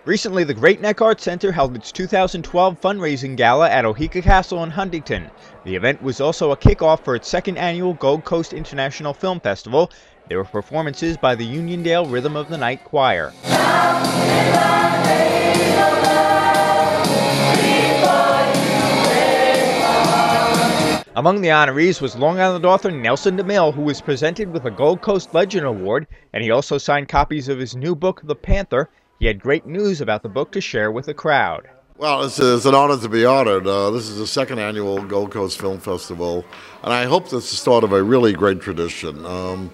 Recently, the Great Neck Arts Center held its 2012 fundraising gala at Oheka Castle in Huntington. The event was also a kickoff for its second annual Gold Coast International Film Festival. There were performances by the Uniondale Rhythm of the Night Choir. Among the honorees was Long Island author Nelson DeMille, who was presented with a Gold Coast Legend Award, and he also signed copies of his new book, The Panther. He had great news about the book to share with the crowd. Well, it's an honor to be honored. This is the second annual Gold Coast Film Festival, and I hope this is the start of a really great tradition. Long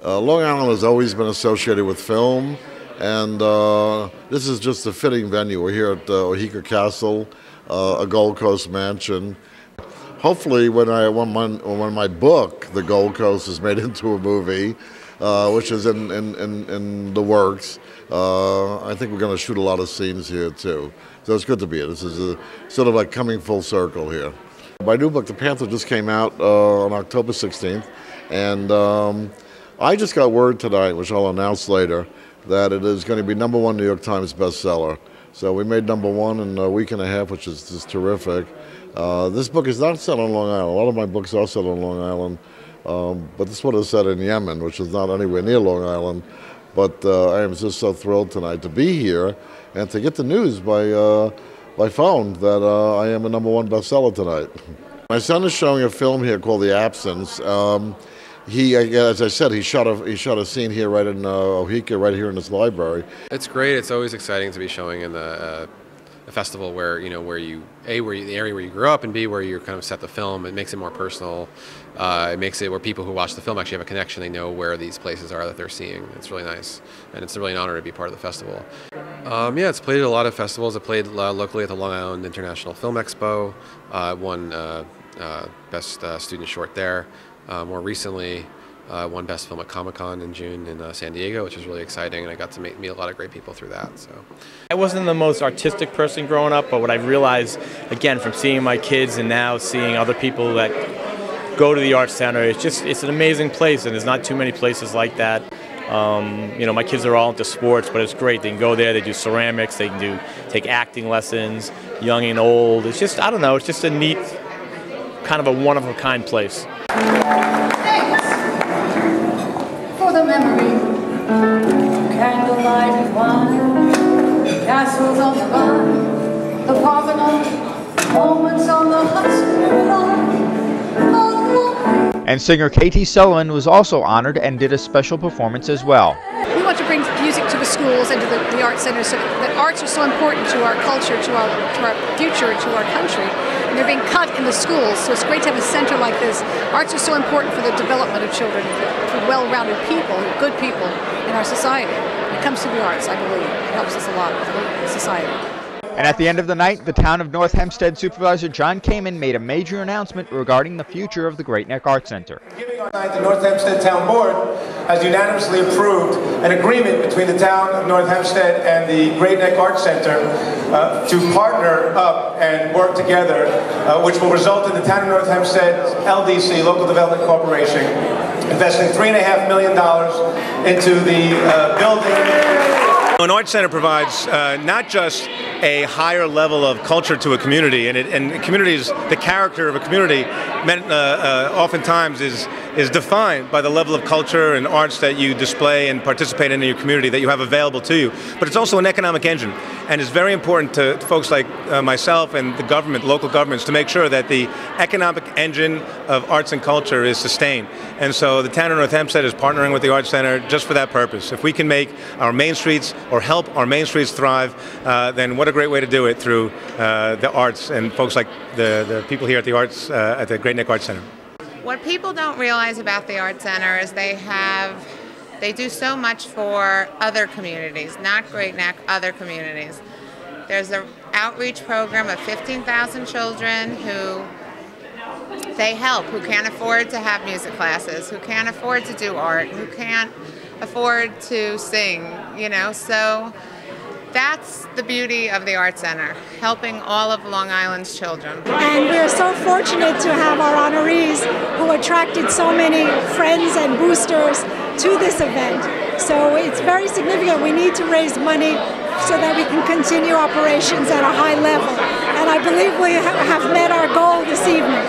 Island has always been associated with film, and this is just a fitting venue. We're here at Oheka Castle, a Gold Coast mansion. Hopefully, when my book, The Gold Coast, is made into a movie, which is in the works, I think we're going to shoot a lot of scenes here too. So it's good to be here. This is sort of like coming full circle here. My new book, The Panther, just came out on October 16th, and I just got word tonight, which I'll announce later, that it is going to be #1 New York Times bestseller. So we made #1 in a week and a half, which is just terrific. This book is not set on Long Island. A lot of my books are set on Long Island, but this one is set in Yemen, which is not anywhere near Long Island. But I am just so thrilled tonight to be here and to get the news by phone that I am a #1 bestseller tonight. My son is showing a film here called The Absence. He, as I said, he shot a scene here right in Oheka, right here in this library. It's great. It's always exciting to be showing in a festival where the area where you grew up, and B, where you're kind of set the film. It makes it more personal. It makes it where people who watch the film actually have a connection. They know where these places are that they're seeing. It's really nice, and it's really an honor to be part of the festival. Yeah, it's played at a lot of festivals. It played locally at the Long Island International Film Expo. Won Best Student Short there. More recently, won Best Film at Comic-Con in June in San Diego, which was really exciting, and I got to meet a lot of great people through that. So, I wasn't the most artistic person growing up, but what I've realized, again, from seeing my kids and now seeing other people that go to the Arts Center, it's an amazing place, and there's not too many places like that. My kids are all into sports, but it's great. They can go there, they do ceramics, they can take acting lessons, young and old. It's just, I don't know, it's just a neat, kind of a one-of-a-kind place. Thanks for the memory, candlelight wine, castles on the Rhine, the Parthenon, moments on the Hudson line. And singer Katie Sullivan was also honored and did a special performance as well. We want to bring music to the schools and to the Arts Center, so that arts are so important to our culture, to our future, to our country. And they're being cut in the schools, so it's great to have a center like this. Arts are so important for the development of children, for well-rounded people, good people in our society. When it comes to the arts, I believe it helps us a lot with society. And at the end of the night, the town of North Hempstead Supervisor John Kamen made a major announcement regarding the future of the Great Neck Arts Center. The North Hempstead Town Board has unanimously approved an agreement between the town of North Hempstead and the Great Neck Arts Center to partner up and work together, which will result in the town of North Hempstead LDC, Local Development Corporation, investing $3.5 million into the building. An arts center provides not just a higher level of culture to a community, and communities, the character of a community, oftentimes is defined by the level of culture and arts that you display and participate in your community that you have available to you. But it's also an economic engine, and it's very important to folks like myself and the government, local governments, to make sure that the economic engine of arts and culture is sustained. And so the town of North Hempstead is partnering with the Arts Center just for that purpose. If we can make our main streets or help our main streets thrive, then what a great way to do it through the arts and folks like the people here at the Arts at the Great Neck Arts Center. What people don't realize about the Arts Center is they do so much for other communities, not Great Neck, other communities. There's an outreach program of 15,000 children who they help, who can't afford to have music classes, who can't afford to do art, who can't afford to sing, so that's the beauty of the Arts Center, helping all of Long Island's children. And we're so fortunate to have our honorees who attracted so many friends and boosters to this event. So it's very significant. We need to raise money so that we can continue operations at a high level. And I believe we have met our goal this evening.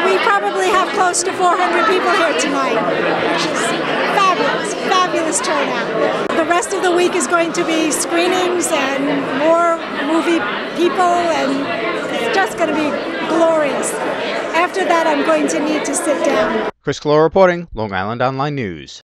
We probably have close to 400 people here tonight, which is fabulous, fabulous turnout. The rest of the week is going to be screenings and more movie people, and it's just going to be glorious. After that, I'm going to need to sit down. Collora reporting, Long Island Online News.